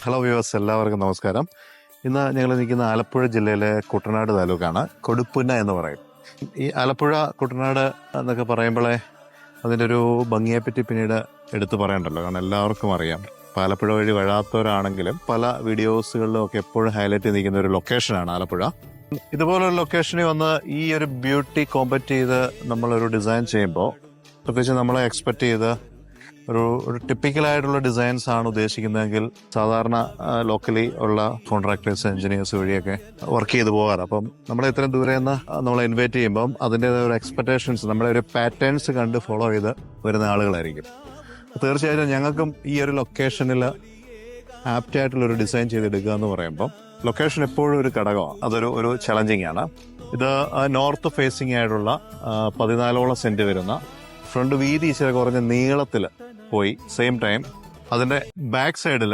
Hello viewers, എല്ലാവർക്കും നമസ്കാരം. ഇന്ന് ഞങ്ങൾ നിൽക്കുന്ന ആലപ്പുഴ ജില്ലയിലെ കുട്ടനാട് താലൂക്കാണ്. കൊടുപ്പുന്ന എന്ന് പറയും. ഈ ആലപ്പുഴ കുട്ടനാട് എന്നൊക്കെ പറയുമ്പോഴേ അതിൻ്റെ ഒരു ഭംഗിയെപ്പറ്റി പിന്നീട് എടുത്തു പറയണ്ടല്ലോ, കാരണം എല്ലാവർക്കും അറിയാം. ആലപ്പുഴ വഴി വഴാത്തവരാണെങ്കിലും പല വീഡിയോസുകളിലും ഒക്കെ എപ്പോഴും ഹൈലൈറ്റ് നിൽക്കുന്ന ഒരു ലൊക്കേഷനാണ് ആലപ്പുഴ. ഇതുപോലൊരു ലൊക്കേഷനിൽ വന്ന് ഈ ഒരു ബ്യൂട്ടി കോമ്പറ്റ് ചെയ്ത് നമ്മളൊരു ഡിസൈൻ ചെയ്യുമ്പോൾ പ്രത്യേകിച്ച് നമ്മളെ എക്സ്പെക്റ്റ് ചെയ്ത് ഒരു ടിപ്പിക്കലായിട്ടുള്ള ഡിസൈൻസ് ആണ് ഉദ്ദേശിക്കുന്നതെങ്കിൽ സാധാരണ ലോക്കലി ഉള്ള കോൺട്രാക്ടേഴ്സ്, എഞ്ചിനീയേഴ്സ് വഴിയൊക്കെ വർക്ക് ചെയ്ത് പോകാറ്. അപ്പം നമ്മളെ ഇത്രയും ദൂരെ നിന്ന് നമ്മളെ ഇൻവൈറ്റ് ചെയ്യുമ്പം അതിൻ്റെതായ ഒരു എക്സ്പെക്ടേഷൻസ്, നമ്മുടെ ഒരു പാറ്റേൺസ് കണ്ട് ഫോളോ ചെയ്ത് വരുന്ന ആളുകളായിരിക്കും. തീർച്ചയായിട്ടും ഞങ്ങൾക്കും ഈ ഒരു ലൊക്കേഷനിൽ ആപ്റ്റായിട്ടുള്ളൊരു ഡിസൈൻ ചെയ്തെടുക്കുക എന്ന് പറയുമ്പം ലൊക്കേഷൻ എപ്പോഴും ഒരു ഘടകമാണ്. അതൊരു ചലഞ്ചിങ് ആണ്. ഇത് നോർത്ത് ഫേസിങ് ആയിട്ടുള്ള 14ഓളം സെന്റ് വരുന്ന ഫ്രണ്ട് വീതി ഇച്ചിരി കുറഞ്ഞ നീളത്തിൽ പോയി, സെയിം ടൈം അതിൻ്റെ ബാക്ക് സൈഡിൽ